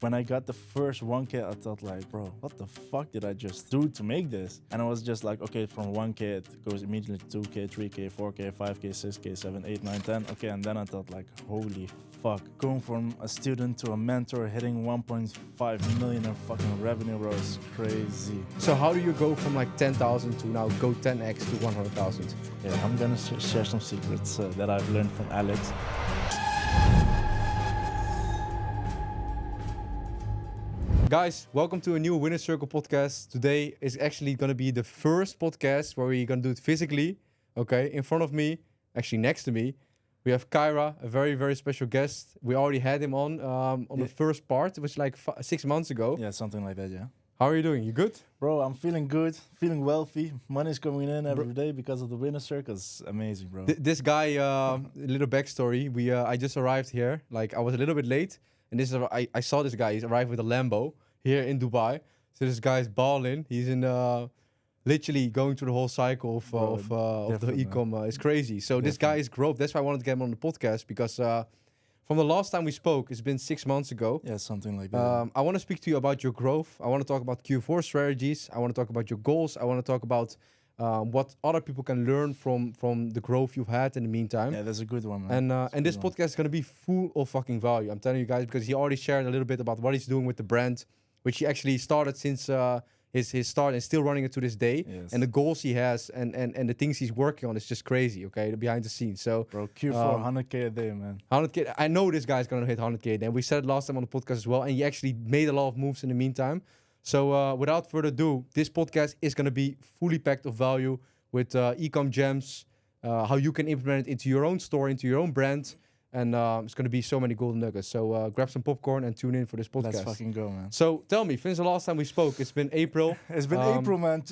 When I got the first 1K, I thought like, bro, what the fuck did I just do to make this? And I was just like, okay, from 1K it goes immediately to 2K, 3K, 4K, 5K, 6K, 7, 8, 9, 10. Okay, and then I thought like, holy fuck. Going from a student to a mentor, hitting 1.5 million in fucking revenue, bro, is crazy. So how do you go from like 10,000 to now go 10x to 100,000? Yeah, I'm gonna share some secrets that I've learned from Alex. Guys, welcome to a new Winner Circle podcast. Today is actually going to be the first podcast where we're going to do it physically. Okay, in front of me, actually next to me, we have Kyra, a very, very special guest. We already had him on the first part. It was like 6 months ago. Yeah, something like that, yeah. How are you doing? You good? Bro, I'm feeling good, feeling wealthy. Money's coming in every day because of the Winner Circle. It's amazing, bro. This guy, a little backstory. I just arrived here. Like I was a little bit late. And this is I saw this guy. He's arrived with a Lambo here in Dubai. So this guy's balling. He's in literally going through the whole cycle of the e-com. It's crazy. So this guy is growth. That's why I wanted to get him on the podcast because from the last time we spoke, it's been 6 months ago. Yeah, something like that. I want to speak to you about your growth. I want to talk about Q4 strategies. I want to talk about your goals. I want to talk about what other people can learn from the growth you've had in the meantime. Yeah, that's a good one, man. And this podcast is going to be full of fucking value. I'm telling you guys, because he already shared a little bit about what he's doing with the brand, which he actually started since his start and still running it to this day. Yes. And the goals he has and the things he's working on is just crazy, okay? The behind the scenes. So, bro, Q4, 100K a day, man. 100K. I know this guy's going to hit 100K a day. We said it last time on the podcast as well. And he actually made a lot of moves in the meantime. So without further ado, this podcast is going to be fully packed of value with e-com gems, how you can implement it into your own store, into your own brand. And it's going to be so many golden nuggets. So grab some popcorn and tune in for this podcast. Let's fucking go, man. So tell me, since the last time we spoke, it's been April. It's been April, man.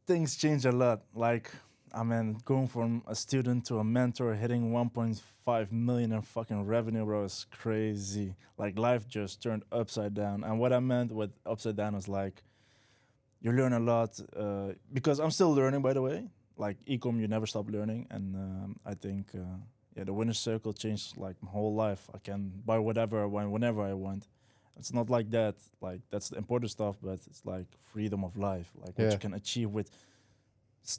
Things change a lot. Like, I mean, going from a student to a mentor, hitting 1.5 million in fucking revenue, bro, is crazy. Like, life just turned upside down. And what I meant with upside down is like, you learn a lot. Because I'm still learning, by the way. Like, e-com, you never stop learning. And I think, the Winner Circle changed, like, my whole life. I can buy whatever I want, whenever I want. It's not like that. Like, that's the important stuff, but it's like freedom of life. Like, what you can achieve with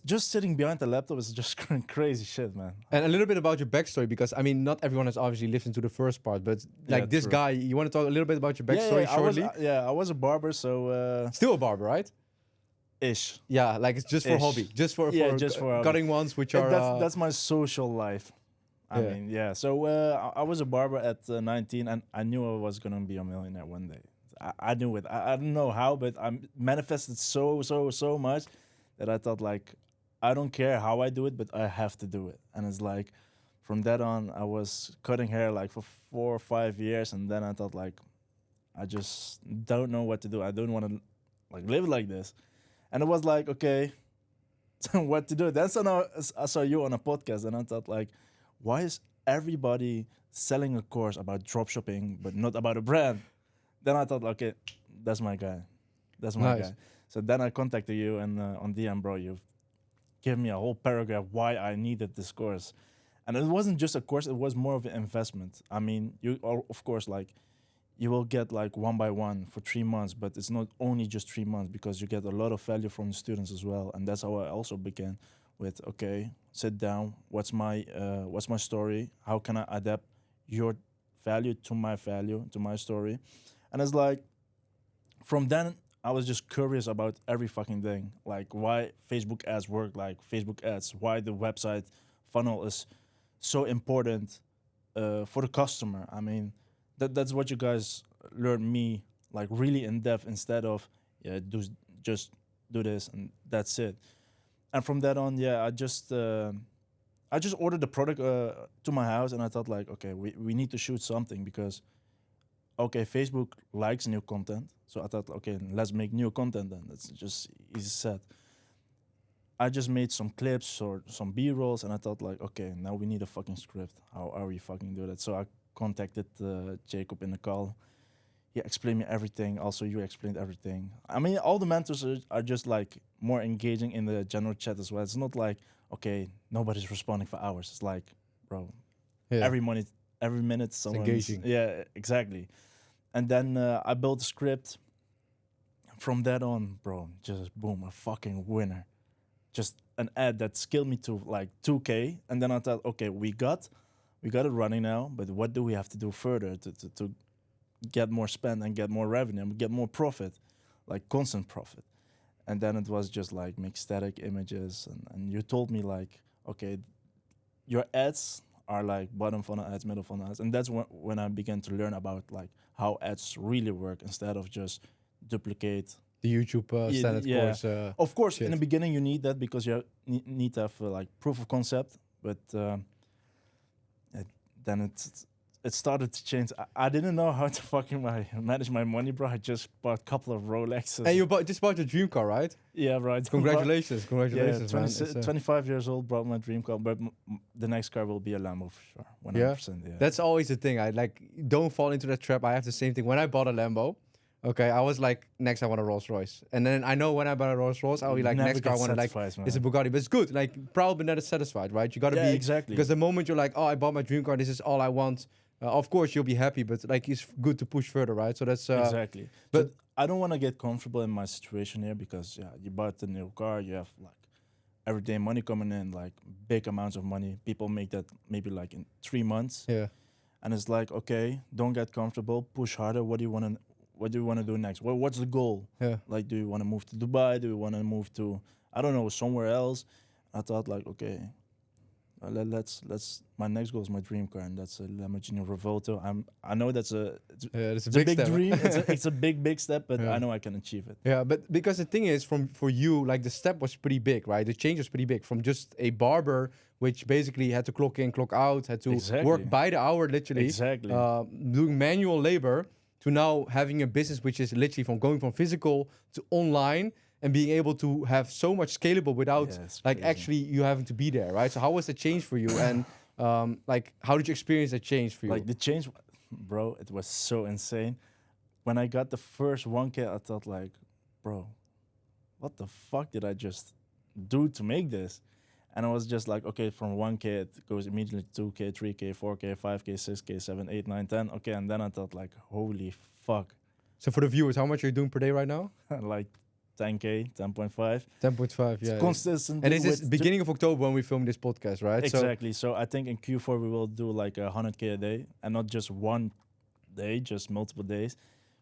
just sitting behind the laptop is just crazy shit, man. And a little bit about your backstory, because I mean, not everyone has obviously listened to the first part, but like this guy, you want to talk a little bit about your backstory shortly? I was a barber, so still a barber, right? Ish. Yeah, like it's just for hobby, just for cutting ones, which are that's my social life. I mean, So I was a barber at 19, and I knew I was gonna be a millionaire one day. I knew it. I don't know how, but I manifested so much that I thought, like, I don't care how I do it, but I have to do it. And it's like, from that on, I was cutting hair like for 4 or 5 years, and then I thought, like, I just don't know what to do. I don't want to like live like this. And it was like, okay, what to do? Then I saw you on a podcast, and I thought, like, why is everybody selling a course about dropshipping but not about a brand? Then I thought, okay, that's my guy. That's my guy. So then I contacted you, and on DM, bro, you've given me a whole paragraph why I needed this course. And it wasn't just a course, it was more of an investment. I mean, you of course, like, you will get like 1 by 1 for 3 months, but it's not only just 3 months, because you get a lot of value from the students as well. And that's how I also began with, okay, sit down, what's my story? How can I adapt your value to my story? And it's like, from then, I was just curious about every fucking thing, like why Facebook ads work, like Facebook ads, why the website funnel is so important for the customer. I mean, that's what you guys learned me, like, really in depth, instead of just do this and that's it. And from that on, I just ordered the product to my house, and I thought, like, okay, we need to shoot something, because okay, Facebook likes new content. So I thought, okay, let's make new content then. That's just easy said. I just made some clips or some B-rolls, and I thought, like, okay, now we need a fucking script. How are we fucking do that? So I contacted Jacob in the call. He explained me everything. Also, you explained everything. I mean, all the mentors are just, like, more engaging in the general chat as well. It's not like, okay, nobody's responding for hours. It's like, bro, every minute someone's engaging. Yeah, exactly. And then I built a script. From that on, bro, just boom, a fucking winner. Just an ad that scaled me to like 2K. And then I thought, okay, we got it running now, but what do we have to do further to get more spend and get more revenue and get more profit, like constant profit? And then it was just like make static images. And you told me like, okay, your ads are like bottom funnel ads, middle funnel ads. And that's when I began to learn about like how ads really work instead of just duplicate The YouTube standard yeah. course. Of course, in shit. the beginning you need that because you need to have like proof of concept. But then it started to change. I didn't know how to fucking manage my money, bro. I just bought a couple of Rolexes. And you just bought your dream car, right? Yeah, right. Congratulations, congratulations, Yeah, man. It's, 25 years old, brought my dream car, but the next car will be a Lambo for sure. 100%. Yeah. That's always the thing. I like don't fall into that trap. I have the same thing. When I bought a Lambo, okay, I was like, next I want a Rolls Royce, and then I know when I buy a Rolls Royce, I'll be like, Never next car I get want to like satisfied, it's a man. Bugatti, but it's good. Like proud but not satisfied, right? You gotta Yeah, be exactly. because the moment you're like, oh, I bought my dream car, this is all I want. Of course you'll be happy, but like it's good to push further, right? So that's Exactly. but- But I don't want to get comfortable in my situation here because yeah, you bought a new car, you have like everyday money coming in, like big amounts of money. People make that maybe like in 3 months, yeah. and it's like okay, don't get comfortable, push harder. What do you want to do next? What's the goal? Yeah. Like, do you want to move to Dubai? Do you want to move to I don't know somewhere else? I thought like okay. Let's. My next goal is my dream car, and that's a Lamborghini Revolto. I know that's It's it's a big big step. dream. It's a big step, but Yeah. I know I can achieve it. Yeah, but because the thing is, for you, like the step was pretty big, right? The change was pretty big from just a barber, which basically had to clock in, clock out, had to Exactly. work by the hour, literally, Exactly. doing manual labor, to now having a business which is literally from going from physical to online and being able to have so much scalable without Yeah, it's like crazy. actually you having to be there, right? So how was the change for you, and like how did you experience that change for you? Like the change, bro, it was so insane. When I got the first 1K, I thought like, bro, what the fuck did I just do to make this? And I was just like, okay, from 1K it goes immediately to 2K, 3K, 4K, 5K, 6K, 7, 8, 9, 10. Okay, and then I thought like, holy fuck, So for the viewers, how much are you doing per day right now? like 10K, 10.5. 10.5, yeah. Consistently. And this is with beginning of October when we film this podcast, right? Exactly. So I think in Q4 we will do like 100K a day, and not just one day, just multiple days,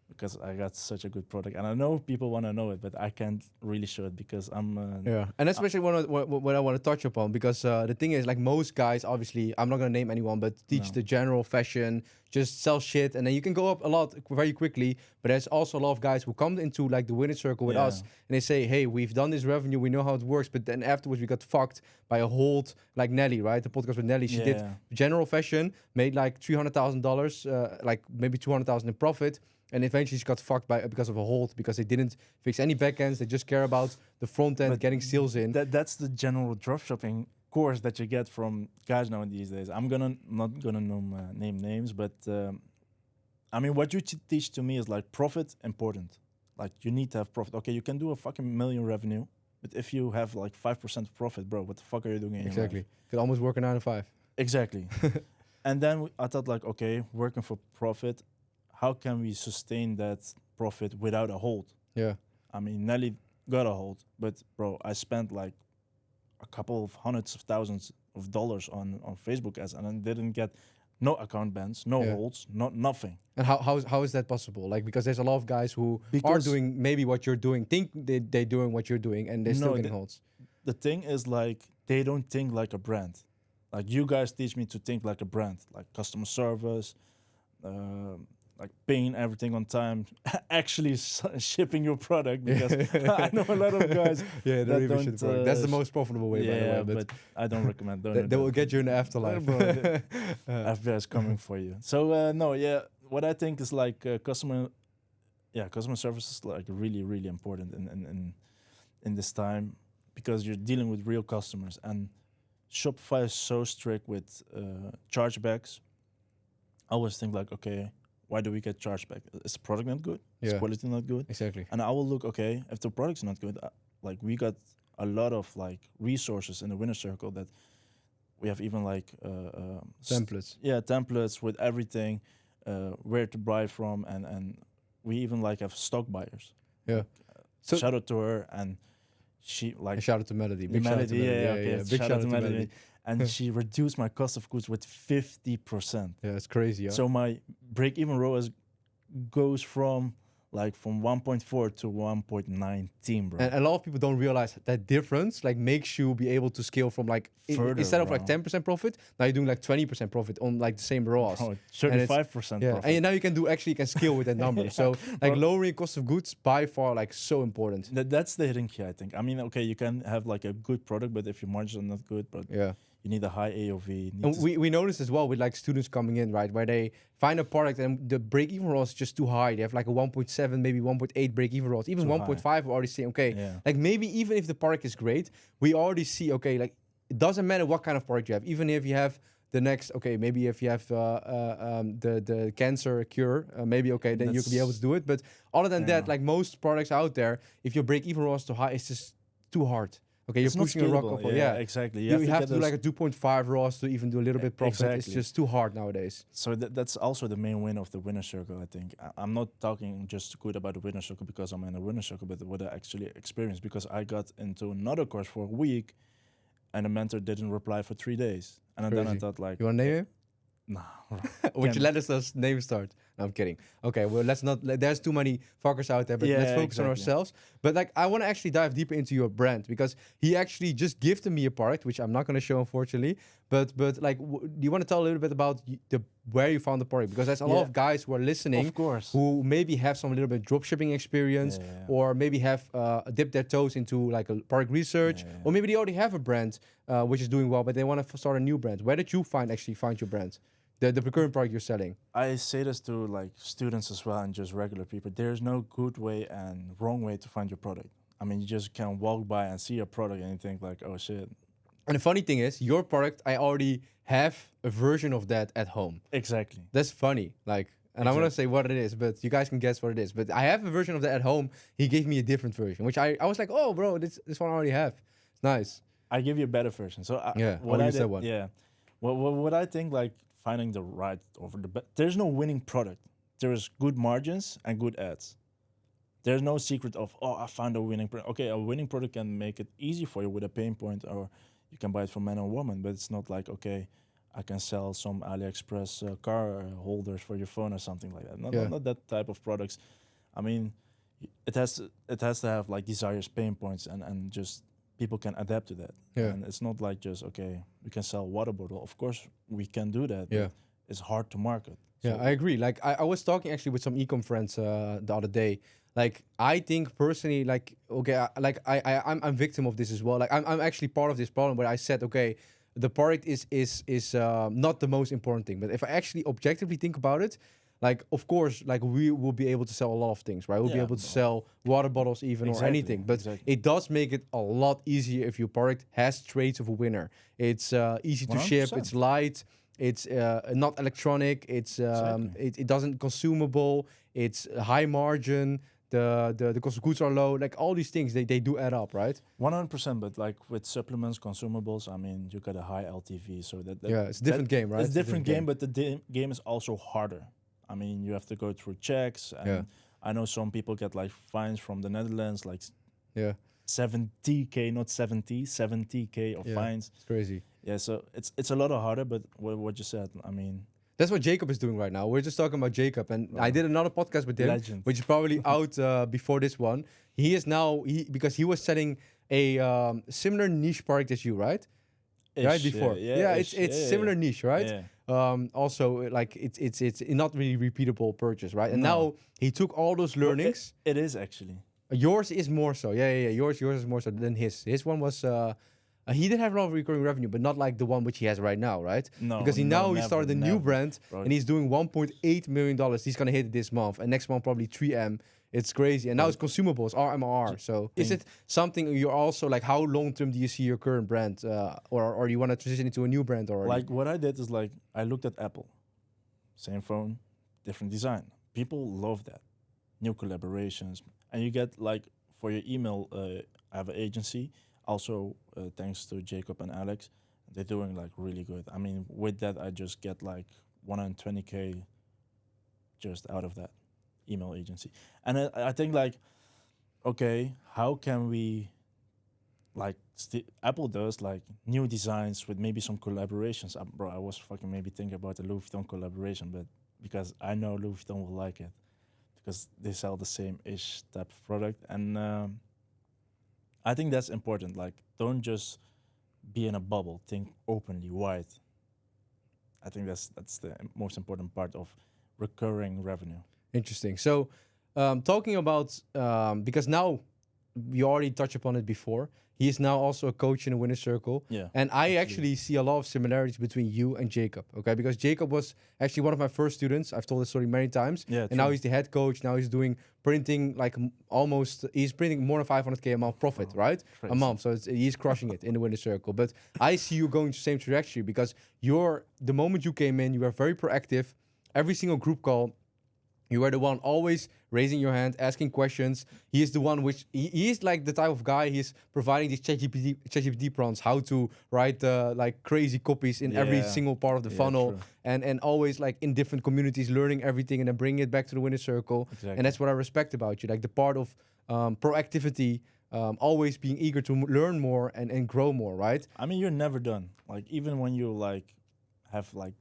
because I got such a good product, and I know people want to know it, but I can't really show it because I'm. Yeah, and especially what I want to touch upon, because the thing is, like most guys, obviously, I'm not gonna name anyone, but teach No. the general fashion, just sell shit, and then you can go up a lot very quickly. But there's also a lot of guys who come into like the winner circle with Yeah. us, and they say, "Hey, we've done this revenue, we know how it works," but then afterwards we got fucked by a hold, like Nelly, right? The podcast with Nelly, she did Yeah. general fashion, made like $300,000, like maybe 200,000 in profit. And eventually she got fucked because of a hold, because they didn't fix any backends. They just care about the front end, But getting sales in. That's the general dropshipping course that you get from guys now these days. I'm not gonna name names, but I mean, what you teach to me is like profit important. Like you need to have profit. Okay, you can do a fucking million revenue, but if you have like 5% profit, bro, what the fuck are you doing in your life? Exactly. Could almost work a 9 to 5. Exactly. And then I thought like, okay, working for profit, how can we sustain that profit without a hold? Yeah. I mean, Nelly got a hold, but bro, I spent like a couple of hundreds of thousands of dollars on Facebook ads, and I didn't get no account bans, no Yeah. holds, nothing. And how is that possible? Like, because there's a lot of guys who are Because- doing maybe what you're doing, think they're doing what you're doing, and they're still No, getting holds. The thing is like they don't think like a brand. Like you guys teach me to think like a brand, like customer service, like paying everything on time, actually shipping your product, because I know a lot of guys. Yeah, that even shit don't, work. That's the most profitable way, by the Yeah, way. but I don't recommend. Don't They, do they that. will get you in the afterlife. Bro, FBI is coming for you. So no, yeah. What I think is like customer service is like really important in this time, because you're dealing with real customers, and Shopify is so strict with chargebacks. I always think like, okay, why do we get chargeback? Is the product not good? Is Yeah. quality not good? Exactly. And I will look, okay, if the product's not good, like we got a lot of like resources in the winner circle that we have even like Templates. templates with everything. where to buy from, and we even like have stock buyers. Yeah. So Shout out to her, and she like shout out to Melody. the Big shout out to Melody, Melody. yeah, Yeah, okay. yeah. Big Shout out to Melody, and Yeah, she reduced my cost of goods with 50%. it's crazy. Yeah. So my break-even ROAS goes from 1.4 to 1.19, bro. And a lot of people don't realize that difference like makes you be able to scale from like Further, instead of like bro. 10% profit, now you're doing like 20% profit on like the same ROAS. Oh, And it's- 35% Yeah, profit. and now you can do actually you can scale with that number. So like Bro. lowering cost of goods by far like so important. That's the hidden key, I think. I mean, okay, you can have like a good product, but if your margins are not good, but Yeah. you need a high AOV. You need And to we noticed as well with like students coming in, right, where they find a product and the break-even ROAS is just too high. They have like a 1.7, maybe 1.8 break-even ROAS. Even Too 1.5, we already see, okay, Yeah. like maybe even if the product is great, we already see, okay, like it doesn't matter what kind of product you have. Even if you have the next, okay, maybe if you have the cancer cure, maybe, okay, then you can be able to do it. But other than that, Yeah. like most products out there, if your break-even ROAS is too high, it's just too hard. Okay, It's you're not pushing a rock scalable. up. Yeah, exactly. You have get to do those- like a 2.5 ROAS to even do a little bit profit. It's exactly. just too hard nowadays. So that's also the main win of the winner circle, I think. I'm not talking just good about the winner circle because I'm in a winner circle, but what I actually experienced, because I got into another course for a week and the mentor didn't reply for 3 days. And then I Crazy. thought like, You want to name him? nah, Would you Can't. let us name start? No, I'm kidding. Okay, well, let's not. There's too many fuckers out there, but let's Yeah, focus on exactly. ourselves. But like, I want to actually dive deeper into your brand because he actually just gifted me a product, which I'm not going to show unfortunately. But like, do you want to tell a little bit about where you found the product? Because there's a lot Yeah. of guys who are listening Of course. who maybe have some little bit drop shipping experience Yeah. or maybe have dipped their toes into like a product research Yeah. or maybe they already have a brand which is doing well, but they want to start a new brand. Where did you find your brand? The current product you're selling. I say this to like students as well and just regular people. There's no good way and wrong way to find your product. I mean, you just can walk by and see a product and you think like, oh shit. And the funny thing is, your product, I already have a version of that at home. Exactly. That's funny. Like, and I want to say what it is, but you guys can guess what it is. But I have a version of that at home. He gave me a different version, which I was like, oh, bro, this one I already have. It's nice. I give you a better version. So Yeah, what I'll I use that did, one. yeah, what I think like finding the right over the there's no winning product. There is good margins and good ads. There's no secret of I found a winning product. Okay, a winning product can make it easy for you with a pain point, or you can buy it from man or woman. But it's not like okay, I can sell some AliExpress car holders for your phone or something like that. Not that type of products. I mean, it has to have like desires, pain points, and just people can adapt to that. Yeah. And it's not like just okay, we can sell water bottle. Of course, we can do that. Yeah. But it's hard to market. Yeah, I agree. Like I was talking actually with some ecom friends the other day. Like I think personally, like okay, I'm victim of this as well. Like I'm actually part of this problem where I said okay, the product is not the most important thing. But if I actually objectively think about it, like of course, like we will be able to sell a lot of things, right? We'll be Yeah, able to bro. sell water bottles even or Exactly, anything. But exactly. it does make it a lot easier if your product has traits of a winner. It's easy to ship. 100%. It's light. It's not electronic. It's Exactly. it doesn't consumable. It's high margin. The cost of goods are low. Like all these things, they do add up, right? 100%, but like with supplements, consumables, I mean, you got a high LTV, so that Yeah, it's a different game, right? It's a different game, but the game is also harder. I mean, you have to go through checks, and Yeah. I know some people get like fines from the Netherlands, like Yeah, 70K, not 70K of Yeah. fines. it's crazy. Yeah, so it's a lot harder, but what you said, I mean, That's what Jacob is doing right now. We're just talking about Jacob, and I did another podcast with him, Legend. which is probably out before this one. He is now because he was selling a similar niche product as you, right? Right ish, before, ish, it's similar niche, right? Yeah. Also, like it's not really repeatable purchase, right? And No. now he took all those learnings. It is actually. Yours is more so, yeah. Yours is more so than his. His one was he did have a lot of recurring revenue, but not like the one which he has right now, right? No, Because he never, started a new never, brand bro. and he's doing 1.8 million dollars. He's gonna hit it this month, and next month probably 3M. It's crazy, and now it's consumables, RMR. So is it something you're also like? How long term do you see your current brand, or you want to transition into a new brand already? Like what I did is like I looked at Apple, same phone, different design. People love that, new collaborations, and you get like for your email. I have an agency, also thanks to Jacob and Alex, they're doing like really good. I mean, with that I just get like 120K just out of that email agency. And I think like, okay, how can we like Apple does like new designs with maybe some collaborations. Bro, I was fucking maybe thinking about the Louis Vuitton collaboration, but because I know Louis Vuitton will like it because they sell the same ish type of product, and I think that's important. Like, don't just be in a bubble. Think openly, wide. I think that's the most important part of recurring revenue. Interesting. So, talking about because now we already touched upon it before. He is now also a coach in the winner circle, Yeah, and I absolutely. actually see a lot of similarities between you and Jacob. Okay, because Jacob was actually one of my first students. I've told this story many times, Yeah, and now true. he's the head coach. Now he's doing printing like almost. He's printing more than 500K a month profit, Bro, right? A crazy. month. So he's crushing it in the winner circle. But I see you going to the same trajectory because you're the moment you came in, you were very proactive. Every single group call, you were the one always raising your hand, asking questions. He is the one which he is like the type of guy. He's providing these ChatGPT prompts, how to write like crazy copies in every Yeah, single part of the yeah, funnel, true. and always like in different communities, learning everything and then bringing it back to the winner circle. Exactly. And that's what I respect about you, like the part of proactivity, always being eager to learn more and grow more, right? I mean, you're never done. Like, even when you like have like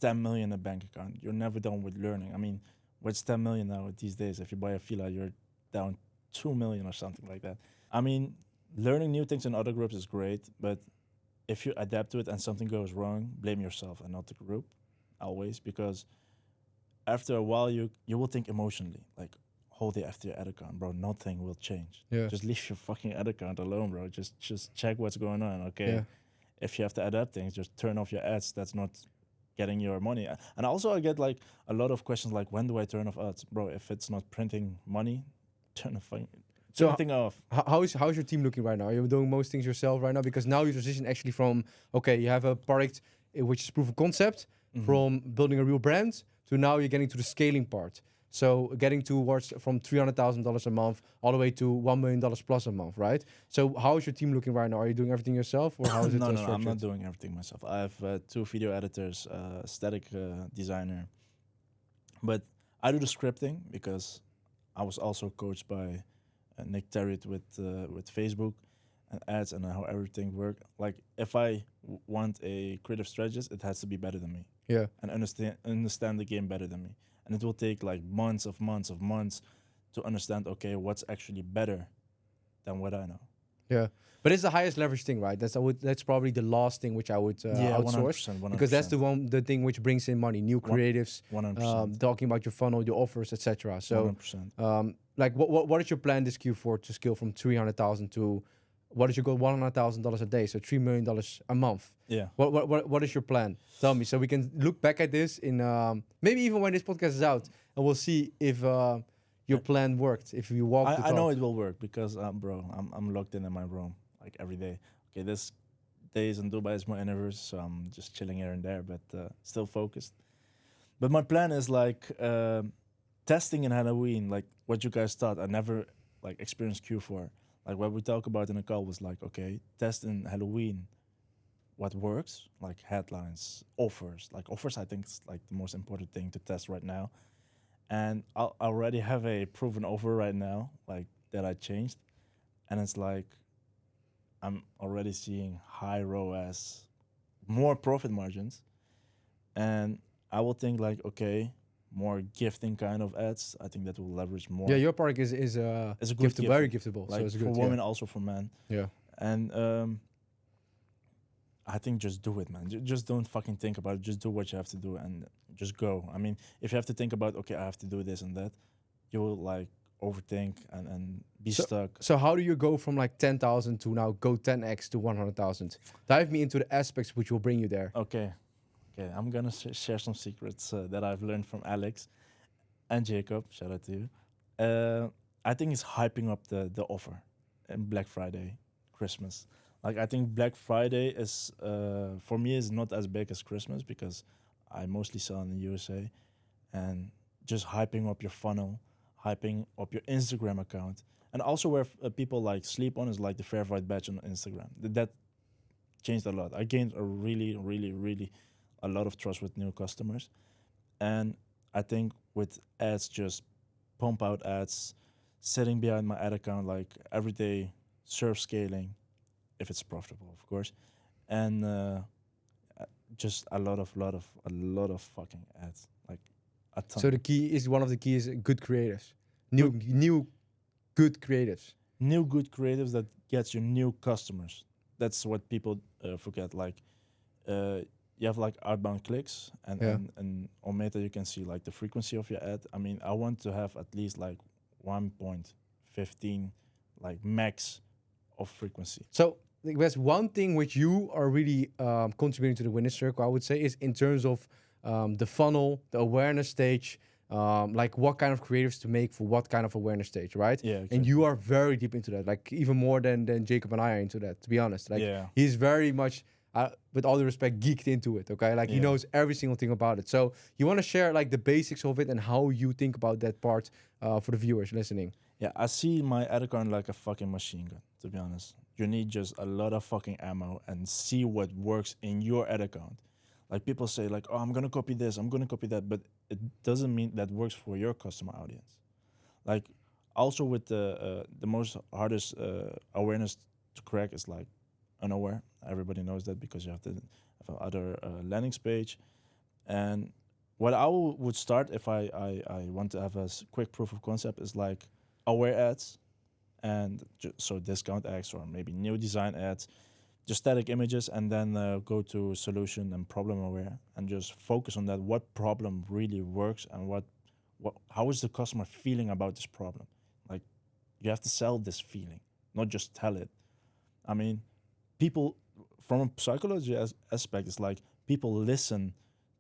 10 million in a bank account, you're never done with learning. I mean, what's 10 million now these days? If you buy a fila, you're down 2 million or something like that. I mean, learning new things in other groups is great, but if you adapt to it and something goes wrong, blame yourself and not the group, always, because after a while you will think emotionally, like, whole day after your ad account, bro, nothing will change. Yeah. Just leave your fucking ad account alone, bro. Just check what's going on, okay? Yeah. If you have to adapt things, just turn off your ads. That's not getting your money. And also I get like a lot of questions like, when do I turn off ads? Bro, if it's not printing money, turn the thing, So turn the thing off. how's your team looking right now? Are you doing most things yourself right now? Because now you transition actually from, okay, you have a product which is proof of concept, Mhm. from building a real brand to now you're getting to the scaling part. So getting towards from $300,000 a month all the way to $1 million plus a month, right? So how is your team looking right now? Are you doing everything yourself, or how is it No, structured? I'm not doing everything myself. I have 2 video editors, static designer, but I do the scripting because I was also coached by Nick Terriot with Facebook and ads and how everything works. Like, if I want a creative strategist, it has to be better than me Yeah. and understand the game better than me. And it will take like months to understand, okay, what's actually better than what I know. Yeah, but it's the highest leverage thing, right? That's probably the last thing which I would outsource 100%, 100%. because that's the thing which brings in money, new creatives, 100%. talking about your funnel, your offers, etc. So, 100%. like, what is your plan this Q4 to scale from 300,000 to what is your goal? $100,000 a day, so $3 million a month. Yeah. What is your plan? Tell me, so we can look back at this in maybe even when this podcast is out, and we'll see if your plan worked. If you walk the talk. I know it will work because, bro, I'm locked in my room like every day. Okay, this days in Dubai is my anniversary, so I'm just chilling here and there, but still focused. But my plan is like testing in Halloween, like what you guys thought. I never like experienced Q4. Like what we talk about in the call was like, okay, test in Halloween what works, like headlines, offers. Like offers, I think is like the most important thing to test right now. And I already have a proven offer right now, like that I changed, and it's like I'm already seeing high ROAS, more profit margins, and I will think like, okay, more gifting kind of ads. I think that will leverage more. Yeah, your product is It's a good very gifting, giftable. like So it's for good. women, also for men. Yeah. And I think just do it, man. Just don't fucking think about it. Just do what you have to do and just go. I mean, if you have to think about, okay, I have to do this and that, you will like overthink and be stuck. So how do you go from like 10,000 to now go 10x to 100,000? Dive me into the aspects which will bring you there. Okay, I'm gonna share some secrets that I've learned from Alex and Jacob. Shout out to you. I think it's hyping up the offer and Black Friday, Christmas. Like I think Black Friday is for me is not as big as Christmas because I mostly sell in the USA, and just hyping up your funnel, hyping up your Instagram account, and also where people like sleep on is like the verified badge on Instagram. That changed a lot. I gained a really a lot of trust with new customers, and I think with ads, just pump out ads, sitting behind my ad account like every day, serve scaling, if it's profitable, of course, and just a lot of fucking ads, like a ton. So the key is one of the keys good creatives, new good creatives. New good creatives that gets you new customers. That's what people forget. Like uh, you have like outbound clicks, and, Yeah. and on Meta you can see like the frequency of your ad. I mean, I want to have at least like 1.15 like max of frequency. So like, there's one thing which you are really contributing to the winner circle, I would say, is in terms of the funnel, the awareness stage, like what kind of creatives to make for what kind of awareness stage, right? Yeah, And exactly. you are very deep into that, like even more than Jacob and I are into that, to be honest. Like Yeah. he's very much, with all due respect, geeked into it, okay? Like he Yeah. knows every single thing about it. So you want to share like the basics of it and how you think about that part for the viewers listening. Yeah, I see my ad account like a fucking machine gun, to be honest. You need just a lot of fucking ammo and see what works in your ad account. Like people say like, oh, I'm gonna copy this, I'm gonna copy that, but it doesn't mean that works for your customer audience. Like also with the most hardest awareness to crack is like unaware. Everybody knows that because you have to have other landing page. And what would start if I want to have a quick proof of concept is like aware ads, and so discount ads or maybe new design ads, just static images, and then go to solution and problem aware and just focus on that. What problem really works and what how is the customer feeling about this problem? Like you have to sell this feeling, not just tell it. I mean, people from a psychology aspect, it's like people listen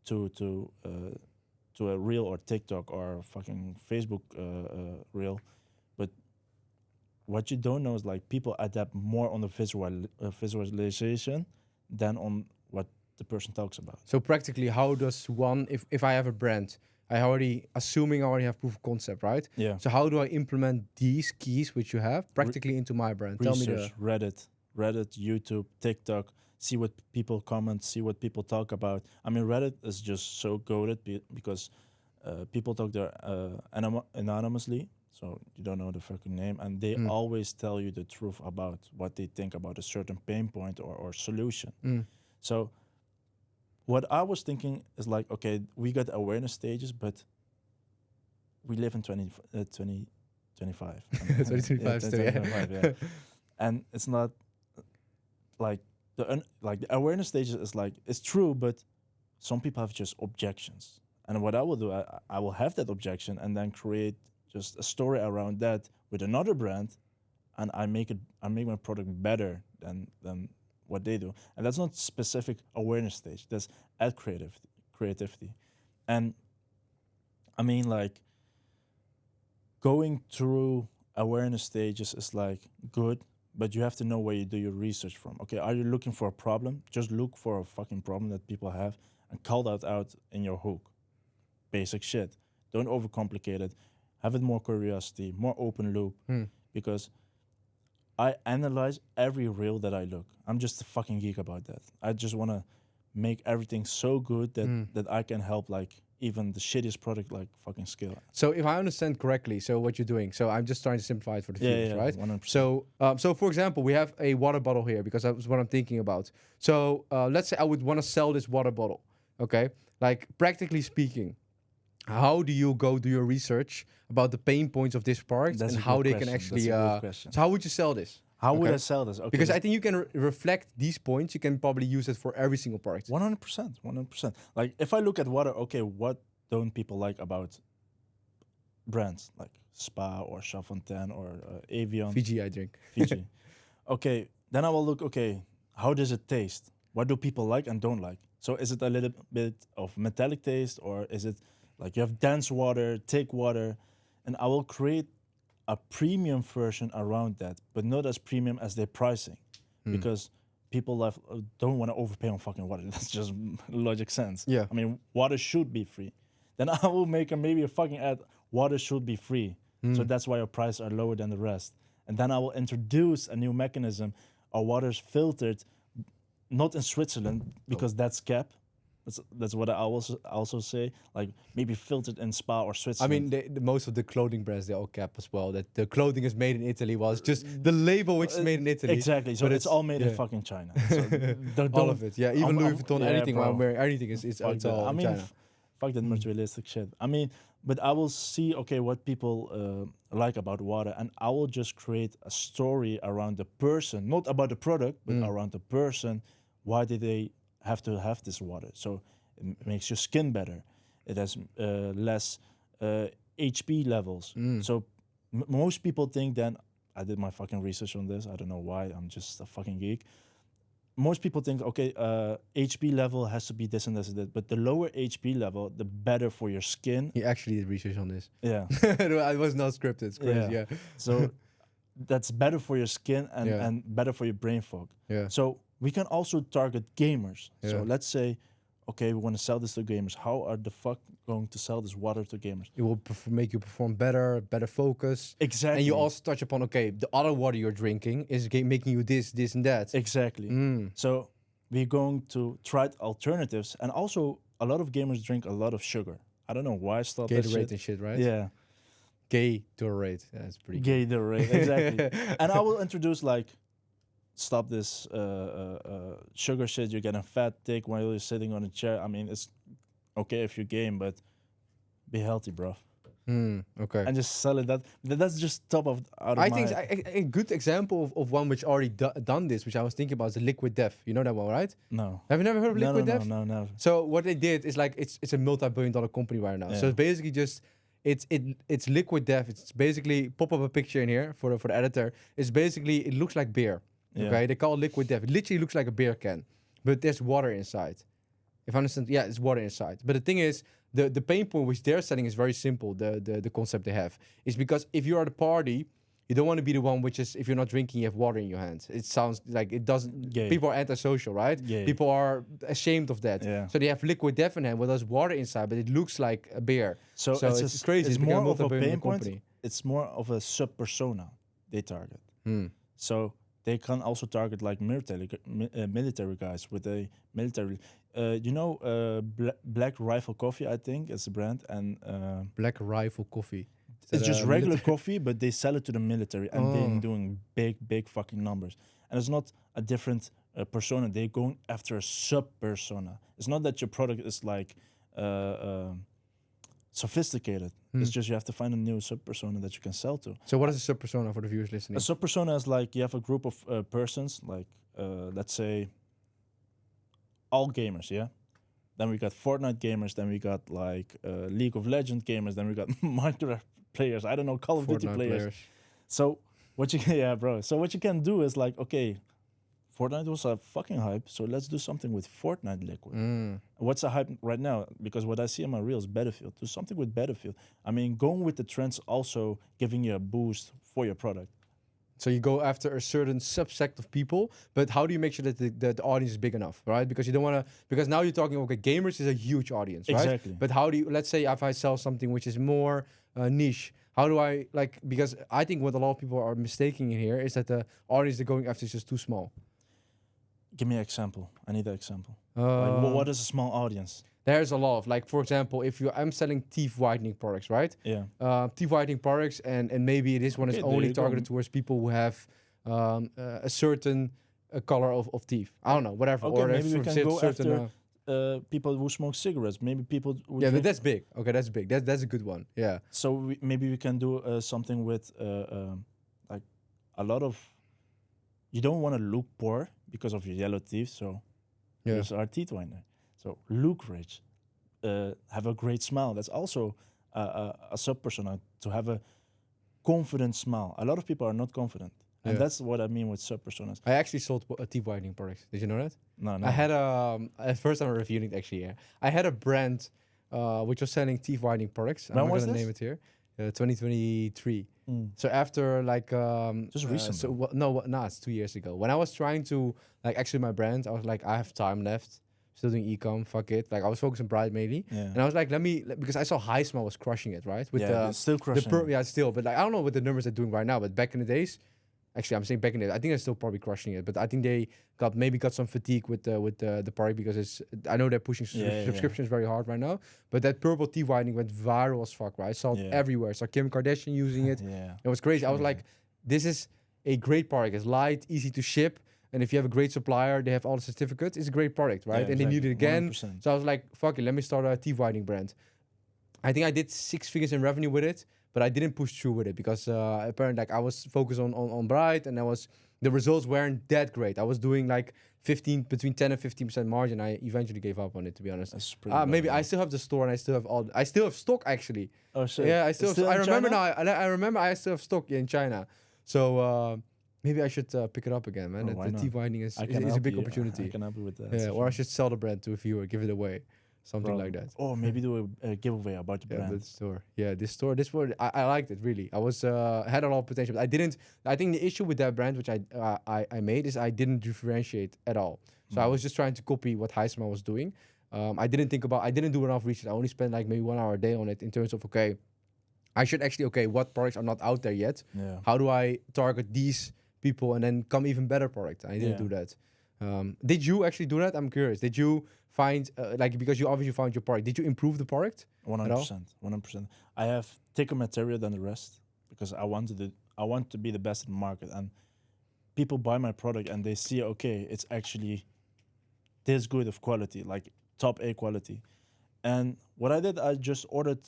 to to uh, to a reel or TikTok or fucking Facebook reel, but what you don't know is like people adapt more on the visualization than on what the person talks about. So practically, how does one, if I have a brand, I already have proof of concept, right? Yeah. So how do I implement these keys which you have practically into my brand? Tell me the. Research, Reddit, YouTube, TikTok, see what people comment, see what people talk about. I mean, Reddit is just so goated because people talk there anonymously, so you don't know the fucking name, and they Mm. always tell you the truth about what they think about a certain pain point or solution. Mm. So what I was thinking is like, okay, we got awareness stages, but we live in 2025. 2025 still, yeah. 2025, yeah. And it's not like like the awareness stages is like it's true, but some people have just objections. And what I will do, I will have that objection and then create just a story around that with another brand, and I make my product better than what they do. And that's not specific awareness stage. That's ad creativity. And I mean, like going through awareness stages is like good, but you have to know where you do your research from. Okay, are you looking for a problem? Just look for a fucking problem that people have and call that out in your hook. Basic shit. Don't overcomplicate it. Have it more curiosity, more open loop, Hmm. because I analyze every reel that I look. I'm just a fucking geek about that. I just want to make everything so good that I can help like even the shittiest product like fucking scale. So if I understand correctly, so what you're doing, so I'm just trying to simplify it for the viewers, right? 100%. So for example, we have a water bottle here because that's what I'm thinking about. So let's say I would want to sell this water bottle, okay? Like practically speaking, how do you go do your research about the pain points of this product That's and a how good they can question. actually? That's a good question. So how would you sell this? How would Okay. I sell this? Okay, Because I think you can reflect these points. You can probably use it for every single product. 100%, 100%. Like if I look at water, okay, what don't people like about brands like Spa or Chafontaine or Avion, Fiji, I drink. Fiji? Okay, then I will look. Okay, how does it taste? What do people like and don't like? So is it a little bit of metallic taste, or is it like you have dense water, thick water, and I will create a premium version around that, but not as premium as their pricing, because people don't want to overpay on fucking water. That's just logic sense. Yeah. I mean, water should be free. Then I will make maybe a fucking ad. Water should be free, so that's why your prices are lower than the rest. And then I will introduce a new mechanism. Our water is filtered, not in Switzerland because that's cap, That's what I also say. Like maybe filtered in Spa or I Switzerland. mean, most of the clothing brands, they all cap as well that the clothing is made in Italy, while it's just the label which is made in Italy. Exactly. So But it's all made in yeah. fucking China. So All of it. Yeah, even Louis Vuitton, yeah, anything while I'm bro. wearing anything is Fuck it's that. all I in mean, China. fuck that materialistic shit. I mean, but I will see, okay, what people like about water, and I will just create a story around the person, not about the product, but around the person. Why did they have to have this water? So it makes your skin better. It has less HP levels. So most people think then, I did my fucking research on this. I don't know why. I'm just a fucking geek. Most people think, okay, HP level has to be this and this and that, but the lower HP level, the better for your skin. He actually did research on this. Yeah. I was not scripted. It's crazy. Yeah. So that's better for your skin and, Yeah. and better for your brain fog. Yeah. So we can also target gamers. Yeah. So let's say, okay, we want to sell this to gamers. How are the fuck going to sell this water to gamers? It will make you perform better focus. Exactly. And you also touch upon, okay, the other water you're drinking is making you this, and that. Exactly. So we're going to try alternatives, and also a lot of gamers drink a lot of sugar. I don't know why I stopped that Gatorade shit. and shit, right? Yeah. Gatorade. That's pretty good. Gatorade, exactly. And I will introduce like, stop this sugar shit. You're getting fat, thick while you're sitting on a chair. I mean, it's okay if you game, but be healthy, bro. Okay. And just sell it. That's just top of out of I my think head. a good example of one which already done this, which I was thinking about, is the Liquid Death. You know that one, right? No. Have you never heard of No, Liquid no, Death? no, no. So what they did is like it's a multi-billion-dollar company right now. So Yeah. it's basically just it's Liquid Death. It's basically pop up a picture in here for the editor. It's basically it looks like beer. Yeah. Okay, they call it Liquid Death. It literally looks like a beer can, but there's water inside. If I understand, yeah, it's water inside. But the thing is, the pain point which they're setting is very simple. The concept they have is because if you're at a party, you don't want to be the one which is, if you're not drinking, you have water in your hands. It sounds like it doesn't. Gay. People are antisocial, right? Gay. People are ashamed of that. Yeah. So they have Liquid Death in hand where there's water inside, but it looks like a beer. So it's crazy. It's become more of a multi-billion pain point. company. It's more of a sub persona they target. Hmm. So they can also target like military guys with a military. Black Rifle Coffee, I think, is the brand, and Black Rifle Coffee. Is it's that just a regular military- coffee, but they sell it to the military, and they're doing big fucking numbers. And it's not a different persona; they're going after a sub persona. It's not that your product is like sophisticated. It's just you have to find a new sub persona that you can sell to. So what is a sub persona for the viewers listening? A sub persona is like you have a group of persons, like let's say all gamers, yeah. Then we got Fortnite gamers. Then we got like League of Legends gamers. Then we got Minecraft players. I don't know, Call of Duty Fortnite players. So what you yeah, bro. So what you can do is like, okay, Fortnite was a fucking hype, so let's do something with Fortnite Liquid. What's a hype right now? Because what I see on my reels, Battlefield. Do something with Battlefield. I mean, going with the trends, also giving you a boost for your product. So you go after a certain subsect of people, but how do you make sure that the audience is big enough, right? Because you don't want to, because now you're talking, okay, gamers is a huge audience, right? Exactly. But how do you, let's say if I sell something which is more niche, how do I, like, because I think what a lot of people are mistaking in here is that the audience they're going after is just too small. Give me an example. I need an example. Like, what is a small audience? There's a lot of, like, for example, if I'm selling teeth whitening products, right? Yeah. Teeth whitening products, and maybe this one is Okay, there only you go. targeted towards people who have a certain color of teeth. I don't know, whatever. Okay, or maybe we there's can go certain, after people who smoke cigarettes. Maybe people who yeah, but drink- that's big. Okay, that's big. That's a good one. Yeah. So maybe we can do something with like a lot of. You don't want to look poor because of your yellow teeth, so Yeah. here's our teeth whitener. So look rich, have a great smile. That's also a sub persona, to have a confident smile. A lot of people are not confident, and Yeah. that's what I mean with sub personas. I actually sold teeth whitening products. Did you know that? No, no. I had at first I'm reviewing it actually. Yeah, I had a brand which was selling teeth whitening products. I'm When not was gonna this? name it here. 2023. Mm. So after like Just recently. no, it's 2 years ago. When I was trying to like actually my brand, I was like, I have time left. Still doing ecom, fuck it. Like I was focused on Bride mainly, Yeah. and I was like, because I saw High Smile was crushing it, right? With Yeah, it's still crushing. yeah, still, but like I don't know what the numbers are doing right now. But back in the days, Actually, I'm saying back in the day, I think they're still probably crushing it, but I think they got some fatigue with the product because it's. I know they're pushing subscriptions very hard right now, but that purple teeth whitening went viral as fuck, right? I saw it everywhere. I saw Kim Kardashian using it. It was crazy. I was like, this is a great product. It's light, easy to ship, and if you have a great supplier, they have all the certificates. It's a great product, right? And they need it again. 100%. So I was like, fuck it, let me start a teeth whitening brand. I think I did 6 figures in revenue with it, but I didn't push through with it because apparently like I was focused on Bright, and the results weren't that great. I was doing like between 10 and 15% margin. I eventually gave up on it, to be honest. That's pretty maybe I still have the store and I still have stock actually. Oh shit. Yeah, I remember China? now. I remember I still have stock in China. So maybe I should pick it up again, man. Why The not? teeth whitening is a big opportunity. I can help you with that. Yeah, or I should sell the brand to a viewer, give it away. Something like that. Or maybe do a giveaway about the brand. The store. Yeah, this one, I liked it really. I was had a lot of potential. But I didn't. I think the issue with that brand, which I made, is I didn't differentiate at all. So I was just trying to copy what Heisman was doing. I didn't do enough research. I only spent like maybe 1 hour a day on it in terms of I should actually what products are not out there yet. Yeah. How do I target these people and then come even better product? I didn't do that. Did you actually do that? I'm curious. Did you find because you obviously found your product? Did you improve the product? 100%. 100%. I have thicker material than the rest because I want to be the best in the market, and people buy my product and they see it's actually this good of quality, like top A quality. And what I did, I just ordered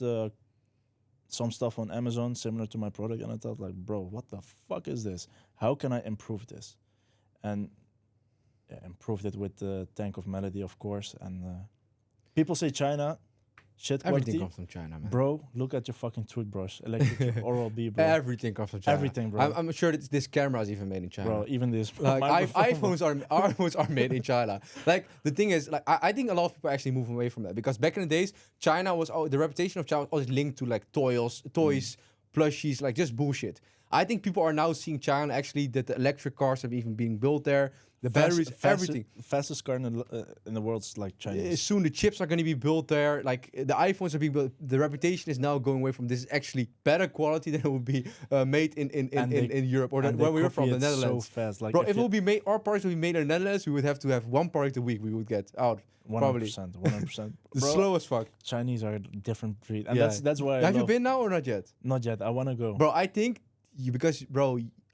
some stuff on Amazon similar to my product, and I thought like, bro, what the fuck is this? How can I improve this? And improved it with the Tank of Melody, of course. And people say China, shit quality. Everything comes from China, man. Bro, look at your fucking toothbrush, electric Oral-B, bro. Everything comes from China. Everything, bro. I'm sure that this camera is even made in China. Bro, even this. Like iPhones are made in China. Like the thing is, like I think a lot of people actually move away from that because back in the days, China was the reputation of China was always linked to like toys, plushies, like just bullshit. I think people are now seeing China actually that the electric cars have even been built there. The batteries, everything. Fastest car in the world is like Chinese. Soon the chips are going to be built there. Like the iPhones are being built. The reputation is now going away from this is actually better quality than it would be made in Europe or where we were from, the Netherlands. So fast. Like bro, if it would be made, our products would be made in the Netherlands, we would have to have one product a week. We would get out. 100%. 100%. Slow as fuck. Chinese are a different breed, and that's why. Have you been now or not yet? Not yet. I want to go, bro. I think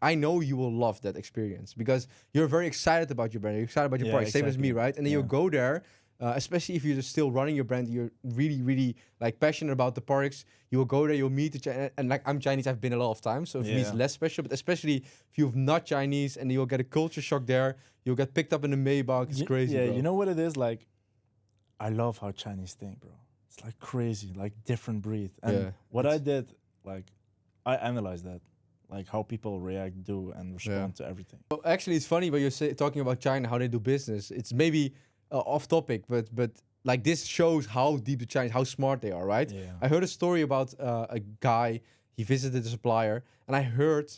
I know you will love that experience because you're very excited about your brand. You're excited about your product, same as me, right? And then you'll go there, especially if you're still running your brand, you're really, really like passionate about the products. You will go there, you'll meet the Chinese, and like I'm Chinese, I've been a lot of times, so for me it's less special. But especially if you're not Chinese, and you'll get a culture shock there, you'll get picked up in the Maybach. It's crazy. Yeah, bro. You know what it is like. I love how Chinese think, bro. It's like crazy, like different breed. And what I did, like, I analyzed that. Like how people react, do, and respond to everything. Well, actually, it's funny when you're talking about China, how they do business. It's maybe off topic, but like this shows how deep the Chinese, how smart they are, right? Yeah. I heard a story about a guy. He visited a supplier, and I heard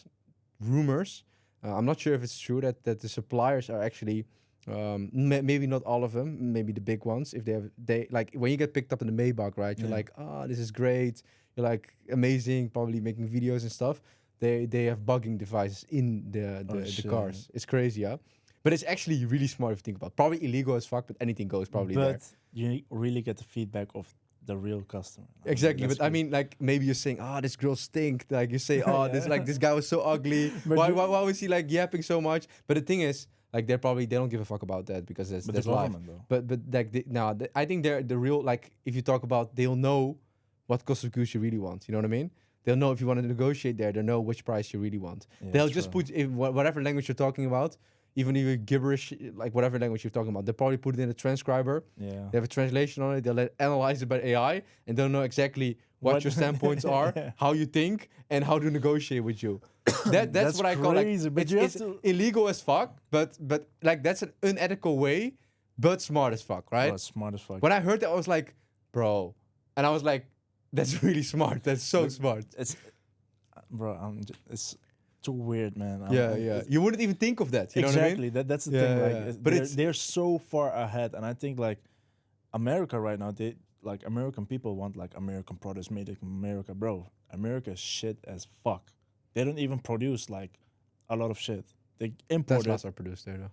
rumors. I'm not sure if it's true that the suppliers are actually maybe not all of them, maybe the big ones. If they like when you get picked up in the Maybach, right? You're like, this is great. You're like amazing, probably making videos and stuff. They have bugging devices in the cars. It's crazy, yeah. But it's actually really smart if you think about it. Probably illegal as fuck, but anything goes probably there. But you really get the feedback of the real customer. Exactly, but I mean, like maybe you're saying, this girl stink. Like you say, this guy was so ugly. Why was he like yapping so much? But the thing is, like they don't give a fuck about that because that's life. But like I think they're the real, like if you talk about, they'll know what cost of goods you really want. You know what I mean? They'll know if you want to negotiate there. They'll know which price you really want. Yeah, they'll just put in whatever language you're talking about, even if you're gibberish, like whatever language you're talking about. They'll probably put it in a transcriber. Yeah. They have a translation on it. They'll analyze it by AI, and they'll know exactly what your standpoints are, how you think, and how to negotiate with you. That's what I call like it's illegal as fuck, but like that's an unethical way, but smart as fuck, right? Oh, smart as fuck. When I heard that, I was like, bro, and I was like, that's really smart. That's so smart. It's, bro, it's too weird, man. You wouldn't even think of that. You know what I mean? That's the thing. Like, but they're so far ahead, and I think like America right now, American people want like American products made in America, bro. America is shit as fuck. They don't even produce like a lot of shit. They import Teslas it. are produced there though.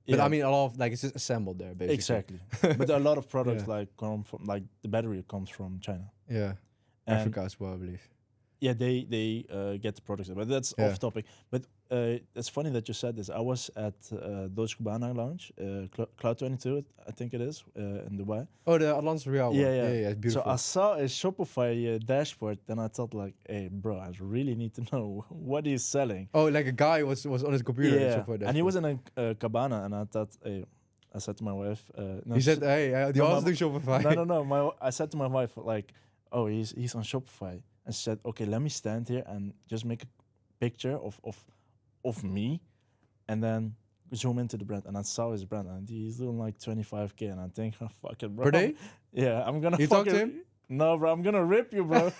But Yeah, I mean, a lot of like it's just assembled there, basically. exactly. But a lot of products Yeah. like come from like the battery comes from China, Yeah, and Africa as well, I believe. yeah, they get the products. But that's Yeah. off topic. But it's funny that you said this. I was at Deutsche Cubana Lounge, Cloud 22, I think it is, in Dubai. Oh, the Atlantis Real Yeah, one. yeah. Yeah, it's beautiful. So I saw a Shopify dashboard, then I thought like, hey, bro, I really need to know what he's selling. Oh, like a guy was on his computer. Yeah, And, and he was in a cabana, and I thought, hey, I said to my wife, no, he said, "Hey, do you no, also my- do Shopify?" no. I said to my wife like, oh, he's on Shopify, and she said, okay, let me stand here and just make a picture of me, and then zoom into the brand, and I saw his brand, and he's doing like 25K, and I think, oh, fuck it, bro. Per day? Yeah, I'm gonna. You talked to fucking- him? No, bro, I'm gonna rip you, bro.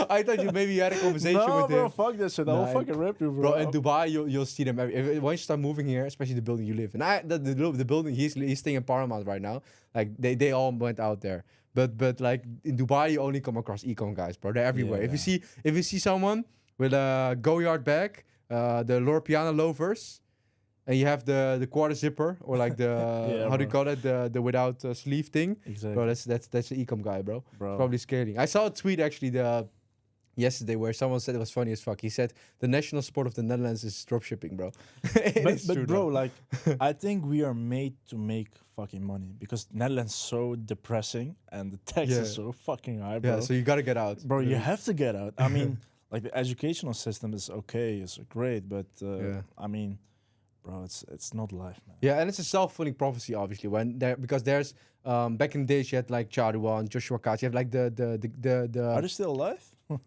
I thought you maybe had a conversation no, with bro, him. fuck that shit. I Nah, will fucking rip you, Bro, bro. in Dubai, you'll see them. Once you start moving here, especially the building you live in. The building he's staying in Paramount right now. Like they all went out there. But like in Dubai, you only come across ecom guys, bro. They're everywhere. Yeah. If you see someone with a Goyard bag, the Lord Piana loafers, and you have the quarter zipper or like the Yeah, how do you bro. call it, the without sleeve thing, Exactly, bro. That's the ecom guy, bro. bro. Probably scaling. I saw a tweet actually yesterday where someone said it was funny as fuck. He said the national sport of the Netherlands is dropshipping, bro. It is But true, bro, though. like I think we are made to make fucking money because Netherlands so depressing and the tax Yeah. is so fucking high, bro. Yeah, so you gotta get out, Bro, you really. have to get out. I mean, like the educational system is okay, it's great, but Yeah. I mean, bro, it's not life, man. Yeah, and it's a self-fulfilling prophecy, obviously. When there because there's back in the days you had like Charuan, Joshua Katz. You have like the Are they still alive?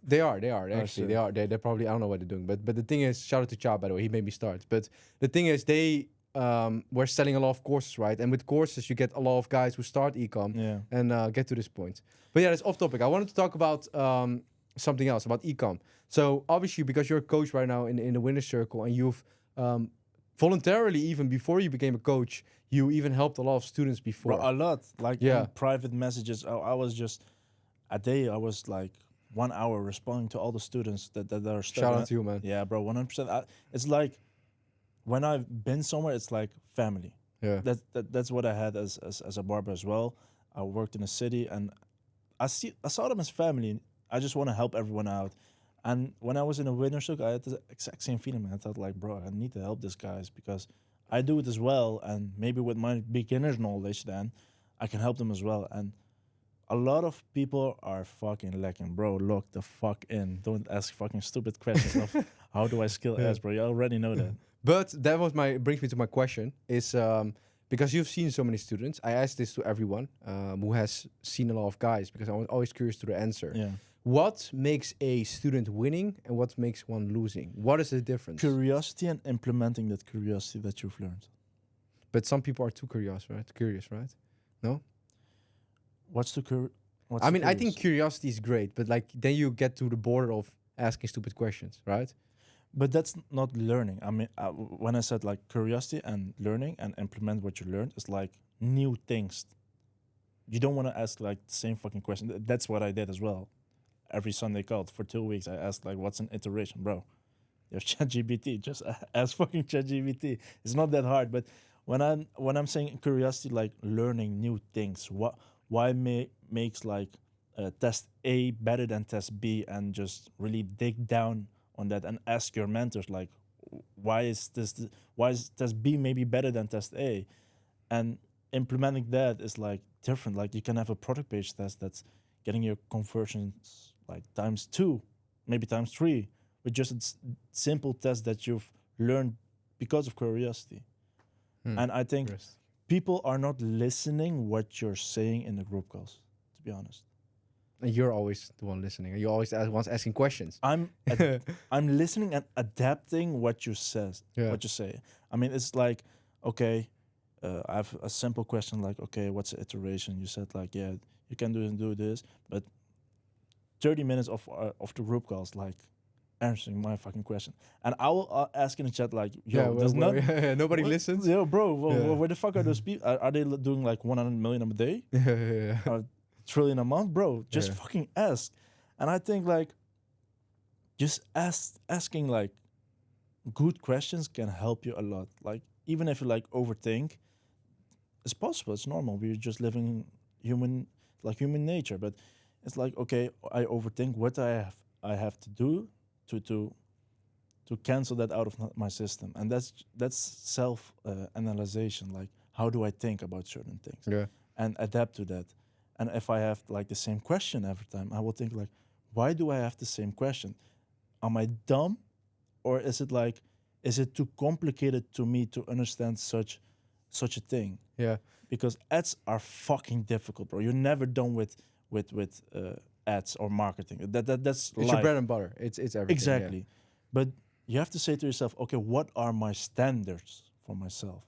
They are actually shit. they are they're probably, I don't know what they're doing, but the thing is, shout out to Cha, by the way, he made me start. But the thing is, they were selling a lot of courses, right? And with courses you get a lot of guys who start ecom Yeah. and get to this point. But yeah, that's off topic. I wanted to talk about something else about ecom. So obviously, because you're a coach right now in the winner's circle, and you've voluntarily, even before you became a coach, you even helped a lot of students before. Bro, a lot. Like Yeah. in private messages. I was just a day. I was like 1 hour responding to all the students that are stuck. Shout out to you, man. Yeah, bro, 100%. It's like when I've been somewhere, it's like family. Yeah. That's what I had as a barber as well. I worked in a city, and I saw them as family. I just want to help everyone out. And when I was in a winner circle, I had the exact same feeling. I thought like, bro, I need to help these guys because I do it as well, and maybe with my beginner's knowledge, then I can help them as well. And a lot of people are fucking lacking, bro. Look the fuck in. Don't ask fucking stupid questions of how do I skill Yeah. ass, bro. You already know that. But that was brings me to my question is because you've seen so many students. I asked this to everyone who has seen a lot of guys because I'm always curious to the answer. Yeah. What makes a student winning and what makes one losing? What is the difference? Curiosity and implementing that curiosity that you've learned. But some people are too curious, right? No? What's the I mean, I think curiosity is great, but like then you get to the border of asking stupid questions, right? But that's not learning. I mean, when I said like curiosity and learning and implement what you learned, it's like new things. You don't want to ask like the same fucking question. That's what I did as well. Every Sunday called for 2 weeks. I asked like, "What's an iteration, bro?" There's ChatGPT. Just ask fucking ChatGPT. It's not that hard. But when I'm saying curiosity, like learning new things, why makes like test A better than test B, and just really dig down on that and ask your mentors like, why is test B maybe better than test A, and implementing that is like different. Like you can have a product page test that's getting your conversions like ×2, maybe ×3, with just a simple test that you've learned because of curiosity. And I think Interesting. people are not listening what you're saying in the group calls, to be honest. And you're always the one listening. You're always the ones asking questions. I'm listening and adapting what you what you say. I mean, it's like, okay, I have a simple question like, okay, what's the iteration? You said like, yeah, you can do this, but 30 minutes of the group calls like answering my fucking question, and I will ask in the chat like, yo, does not nobody what- listens. Yo, bro, Yeah. where the fuck are those people? Are they doing like 100 million a day? Yeah. Or trillion a month, bro? Just Yeah. fucking ask. And I think like just asking like good questions can help you a lot. Like even if you like overthink, it's possible. It's normal. We're just living human, like human nature. But it's like okay, I overthink. What I have to do to to to cancel that out of my system, and that's self analyzation. Like how do I think about certain things, Yeah. and adapt to that. And if I have like the same question every time, I will think like, why do I have the same question? Am I dumb, or is it like, is it too complicated to me to understand such a thing? Yeah. Because ads are fucking difficult, bro. You're never done with ads or marketing. That's It's your life. bread and butter. It's everything. Exactly. But you have to say to yourself, okay, what are my standards for myself?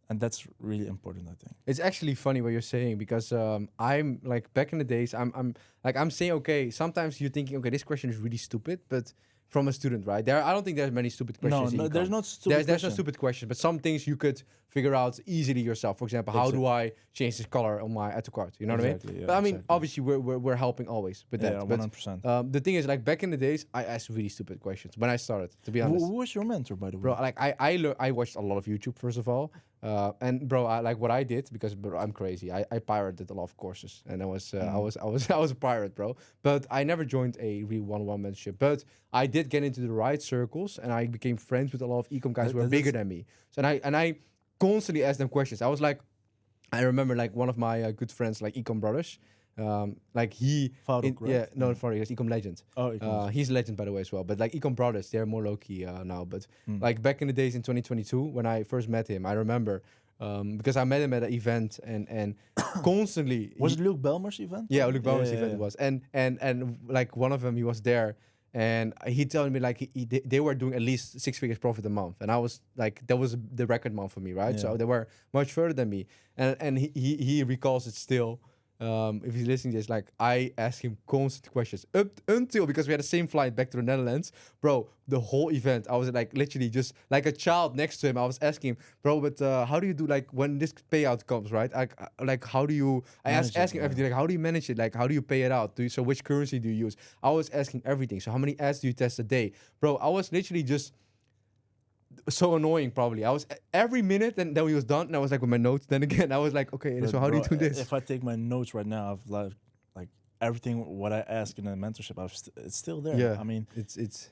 And that's really important, I think. It's actually funny what you're saying because I'm like back in the days I'm saying okay, sometimes you're thinking okay, this question is really stupid, but from a student, right? I don't think there's many stupid questions in No, there's econ. not stupid There's no question. stupid questions, but some things you could figure out easily yourself. For example, how do I change this color on my add to cart? You know what I mean? Exactly, yeah, But I mean, exactly. obviously we're helping always with Yeah, that. But 100%. the thing is, like back in the days, I asked really stupid questions when I started. To be honest, Who was your mentor, by the way? bro, like I watched a lot of YouTube first of all, and bro, I like what I did because bro, I'm crazy. I pirated a lot of courses, and I was a pirate, bro. But I never joined a real one-on-one mentorship. But I did get into the right circles, and I became friends with a lot of ecom guys who were bigger than me. So and I constantly asked them questions. I was like, I remember like one of my good friends, like ecom brothers. Like he, Farouk, right? yeah, no, sorry, it's ecom legend. Oh, ecom. He's a legend by the way as well. But like ecom brothers, they're more low key now. But Mm. like back in the days in 2022 when I first met him, I remember because I met him at an event and constantly Was it Luke Belmer's event? yeah, Luke Bauer's yeah, event yeah. was, and like one of them, he was there, and he told me like they were doing at least 6 figures profit a month, and I was like that was the record month for me, right? Yeah. So they were much further than me, and he recalls it still. If he's listening to this, like I asked him constant questions up until because we had the same flight back to the Netherlands, bro. The whole event, I was like literally just like a child next to him. I was asking him, bro, but how do you do like when this payout comes, right? Like how do you? I Manage it, asking yeah. everything, like how do you manage it? Like how do you pay it out? So which currency do you use? I was asking everything. So how many ads do you test a day, bro? I was literally just so annoying probably. I was every minute and then we was done and I was like with my notes. Then again, I was like, okay, But so how do you bro, do this? If I take my notes right now, I've like everything what I ask in a mentorship, it's still there. Yeah, I mean, it's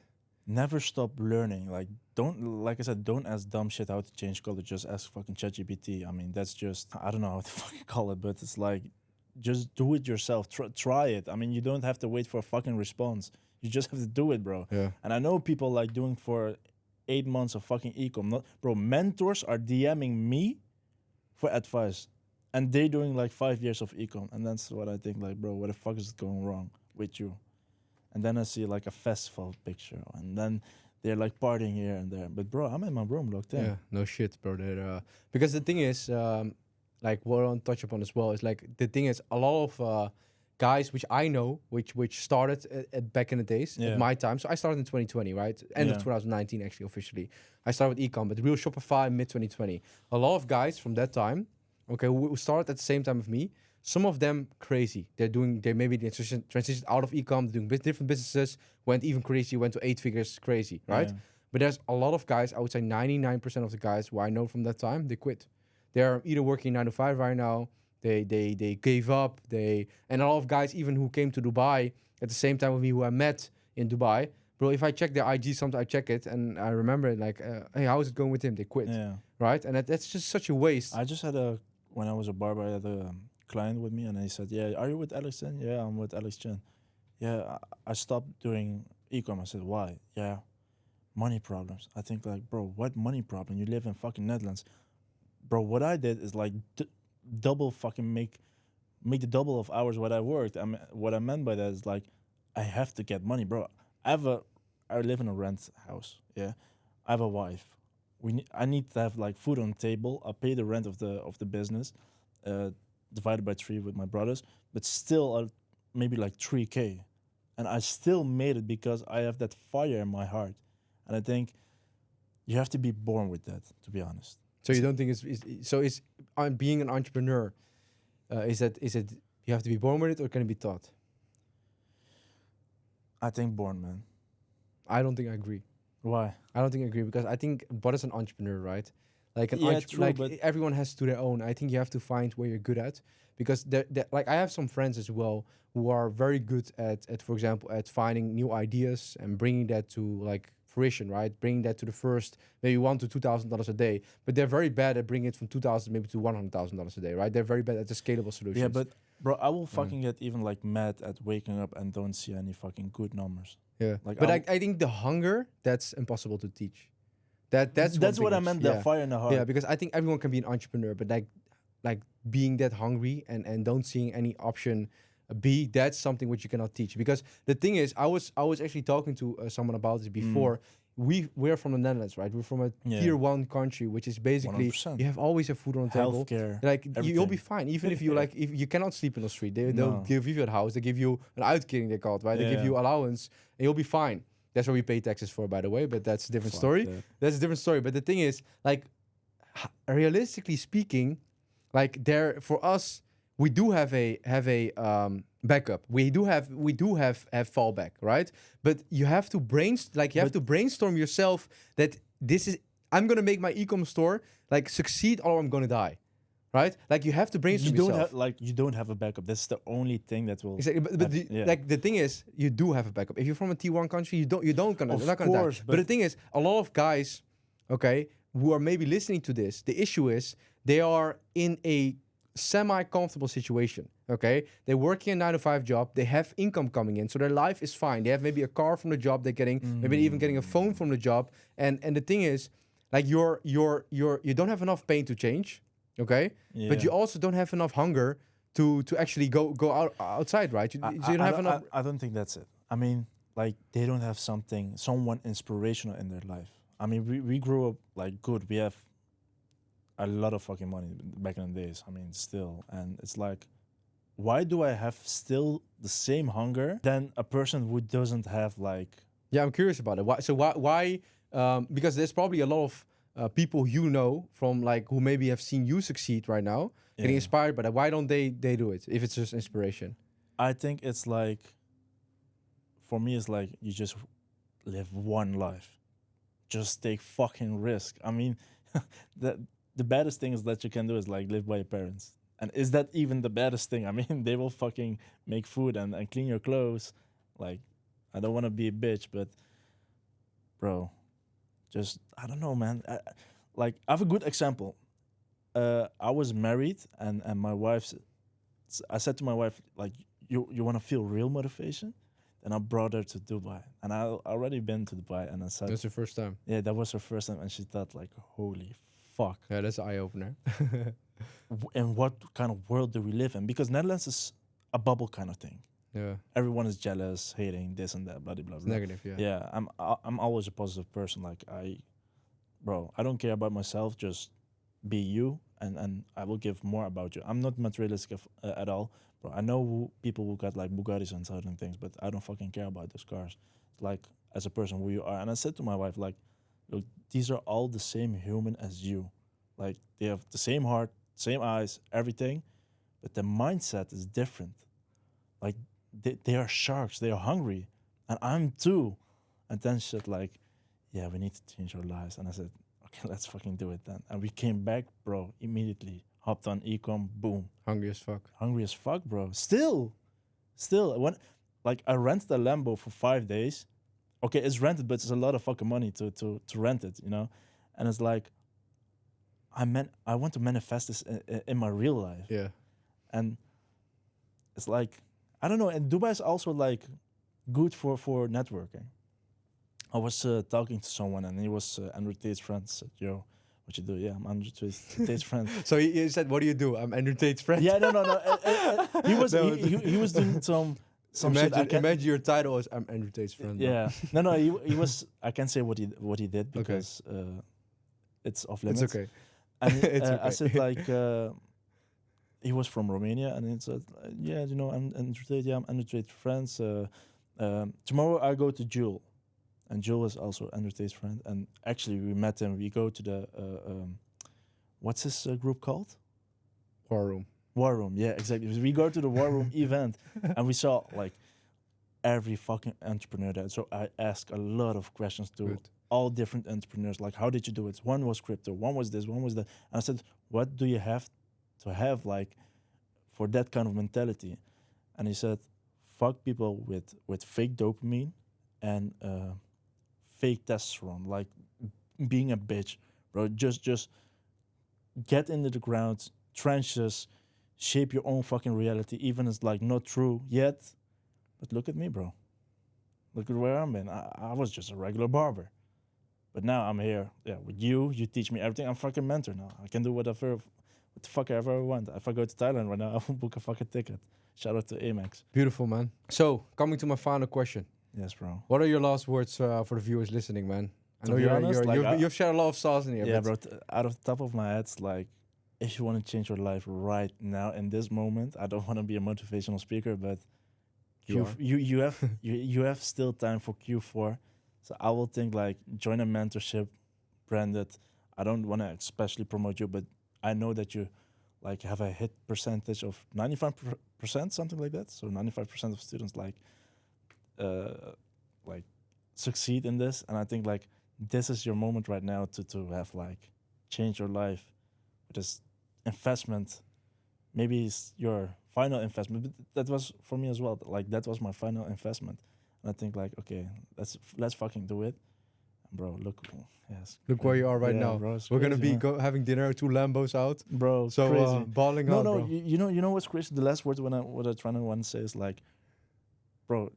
never stop learning. Like don't, like I said, don't ask dumb shit how to change color. Just ask fucking ChatGPT. I mean, that's just, I don't know how to fucking call it, but it's like just do it yourself. Try it. I mean, you don't have to wait for a fucking response. You just have to do it, bro. yeah. And I know people like doing for 8 months of fucking ecom. Not, bro, mentors are DMing me for advice, and they doing like 5 years of ecom, and that's what I think. Like, bro, what the fuck is going wrong with you? And then I see like a festival picture, and then they're like partying here and there. But bro, I'm in my room locked in. Yeah, no shit, bro. Because the thing is, like what I want to touch upon as well is like the thing is a lot of guys which I know, which started back in the days Yeah. at my time. So I started in 2020, right? End of Yeah. 2019, actually officially. I started with ecom, but real Shopify mid 2020. A lot of guys from that time, okay, who started at the same time with me. Some of them crazy. They maybe they transitioned out of ecom, doing different businesses, went even crazy, went to 8 figures, crazy, right? Yeah. But there's a lot of guys, I would say 99% of the guys who I know from that time, they quit. They're either working 9 to 5 right now, they gave up, and a lot of guys even who came to Dubai at the same time with me who I met in Dubai. Bro, if I check their IG, sometimes I check it and I remember it like, hey, how is it going with him? They quit, Yeah. right? And that's just such a waste. I just had when I was a barber, I had a client with me, and he said, "Yeah, are you with Alex Chen?" "Yeah, I'm with Alex Chen." "Yeah, I stopped doing e-com." I said, "Why?" "Yeah, money problems." I think like, bro, what money problem? You live in fucking Netherlands, bro. What I did is like double fucking make the double of hours what I worked. I mean, what I meant by that is like, I have to get money, bro. I live in a rent house. Yeah, I have a wife. I need to have like food on the table. I pay the rent of the business, uh, divided by 3 with my brothers, but still maybe like 3K, and I still made it because I have that fire in my heart, and I think you have to be born with that. To be honest, So you don't think it's being an entrepreneur, is it you have to be born with it or can it be taught? I think born, man. I don't think I agree. Why? I don't think I agree because I think what is an entrepreneur, right? Like Yeah, true, like but everyone has to their own. I think you have to find where you're good at because like I have some friends as well who are very good at for example at finding new ideas and bringing that to like fruition, right? Bringing that to the first maybe $1,000 to $2,000 a day, but they're very bad at bringing it from 2,000 maybe to $100,000 a day, right? They're very bad at the scalable solutions. yeah, but bro, I will Yeah. fucking get even like mad at waking up and don't see any fucking good numbers. Yeah, Like, but I'll- I think the hunger that's impossible to teach. That's one That's thing what I which- meant. The yeah. fire in the heart. Yeah, because I think everyone can be an entrepreneur, but like being that hungry and don't seeing any option B, that's something which you cannot teach. Because the thing is, I was actually talking to someone about this before. We're from the Netherlands, right? We're from a Yeah. tier 1 country, which is basically 100%. you have always have food on the table. Healthcare. Like you'll be everything. fine, even if you Yeah. like if you cannot sleep in the street. They'll No. give you a house. They give you an uitkering, they call it, right? They give Yeah. you allowance, and you'll be fine. That's what we pay taxes for, by the way. But that's a different Fuck story. that. That's a different story. But the thing is, like, realistically speaking, like there for us, we do have a backup. We do have fallback, right? But you have to brainstorm yourself that this is I'm gonna make my e-commerce store like succeed or I'm gonna die, right? Like you have to You brainstorm don't yourself. have you don't have a backup. That's the only thing that will. Exactly, but yeah. like the thing is, you do have a backup. If you're from a T1 country, you're Of not gonna course, die. But the but- thing is, a lot of guys, okay, who are maybe listening to this, the issue is they are in a semi-comfortable situation. Okay, they're working a 9 to 5 job. They have income coming in, so their life is fine. They have maybe a car from the job they're getting, maybe even getting a phone from the job. And the thing is, like you don't have enough pain to change. Okay, but you Yeah. also don't have enough hunger to actually go outside, right? You, so you don't have enough. I don't think that's it. I mean, like they don't have someone inspirational in their life. I mean, we grew up like good. We have a lot of fucking money back in the days. I mean, still, and it's like, why do I have still the same hunger than a person who doesn't have like? Yeah, I'm curious about it. Why? Because there's probably a lot of people you know from like who maybe have seen you succeed right now, getting Yeah. inspired by that. Why don't they do it if it's just inspiration? I think it's like, for me, it's like you just live one life. Just take fucking risk. I mean, the baddest thing is that you can do is like live by your parents. And is that even the baddest thing? I mean, they will fucking make food and clean your clothes. Like, I don't want to be a bitch, but bro, just, I don't know, man. I have a good example. I was married and my I said to my wife, like, you want to feel real motivation? And I brought her to Dubai. And I already been to Dubai and I said, That's your first time. yeah, that was her first time. And she thought like, holy fuck. Yeah, that's an eye opener. And what kind of world do we live in? Because Netherlands is a bubble kind of thing. Yeah, Everyone is jealous, hating this and that, blah, blah, blah. it's negative. Yeah. Yeah, I'm always a positive person. Like I don't care about myself. Just be you, and I will give more about you. I'm not materialistic at all, bro. I know people who got like Bugattis and certain things, but I don't fucking care about those cars. Like as a person, who you are. And I said to my wife, like, look, these are all the same human as you. Like they have the same heart, same eyes, everything, but the mindset is different. Like they are sharks. They are hungry, and I'm too. And then she said like, yeah, we need to change our lives. And I said, okay, let's fucking do it then. And we came back, bro, immediately. Hopped on ecom, boom. Hungry as fuck. Hungry as fuck, bro. Still, when like I rented a Lambo for 5 days. Okay, it's rented, but it's a lot of fucking money to rent it, you know. And it's like, I want to manifest this in my real life. Yeah. And it's like, I don't know. And Dubai is also like good for networking. I was talking to someone and he was Andrew Tate's friend. Said, yo, what you do? Yeah, I'm Andrew Tate's friend. So he said, "What do you do?" I'm Andrew Tate's friend. Yeah, no. He was No, he was doing some shit. Imagine your title is "I'm Andrew Tate's friend." bro. Yeah, no. He was. I can't say what he did because it's off limits. It's okay. And It's I okay. said like he was from Romania, and he said, yeah, you know, I'm Andrew Tate. Yeah, I'm Andrew Tate's friends. Tomorrow I go to Jewel, and Jewel is also Andrew Tate's friend. And actually, we met him. We go to the what's his group called? War room. War Room. Yeah, exactly. We go to the War Room event, and we saw like every fucking entrepreneur there. So I asked a lot of questions to Good. all different entrepreneurs, like, how did you do it? One was crypto, one was this, one was that. And I said, what do you have to have, like, for that kind of mentality? And he said, fuck people with fake dopamine and fake testosterone, like being a bitch, bro. Just get into the ground, trenches, shape your own fucking reality, even it's like not true yet. But look at me, bro. Look at where I'm in. I was just a regular barber. But now I'm here, yeah, with you. You teach me everything. I'm fucking mentor now. I can do what the fuck ever I want. If I go to Thailand right now, I will book a fucking ticket. Shout out to Amex. Beautiful, man. So, coming to my final question. Yes, bro. What are your last words for the viewers listening, man? I To know be honest, like, you've shared a lot of sauce in here. Yeah, but bro. Out of the top of my head, it's like, if you want to change your life right now in this moment, I don't want to be a motivational speaker, but you have you have still time for Q4. So I will think like join a mentorship, branded. I don't want to especially promote you, but I know that you like have a hit percentage of 95%, something like that. So 95% of students like succeed in this, and I think like this is your moment right now to have like change your life with this investment. Maybe it's your final investment, but that was for me as well. Like that was my final investment, and I think like okay, let's fucking do it, bro. Look, yes, look where you are right now. Bro, We're gonna crazy, be man. having dinner, 2 Lambos out. Bro. So Crazy. balling No, out, no, bro. you know what's crazy? The last word what I trying to want to say is like, bro,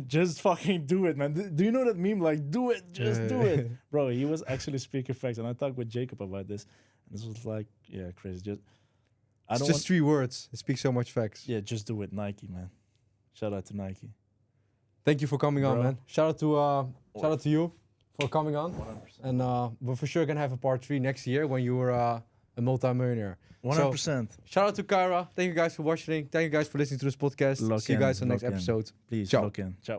just fucking do it, man. Do you know that meme? Like, do it, just do it, bro. He was actually speaking facts, and I talked with Jacob about this, and this was like, yeah, crazy. Just I It's don't just want, 3 words. It speaks so much facts. yeah, just do it, Nike, man. Shout out to Nike. Thank you for coming on, Bro. man. Shout out to you for coming on. 100%. And we're for sure gonna have a part 3 next year when you were a multi-millionaire. 100%. Shout out to Kyra. Thank you guys for watching. Thank you guys for listening to this podcast. Lock See you in, guys on the next lock in. episode. Please Ciao. look in. Ciao.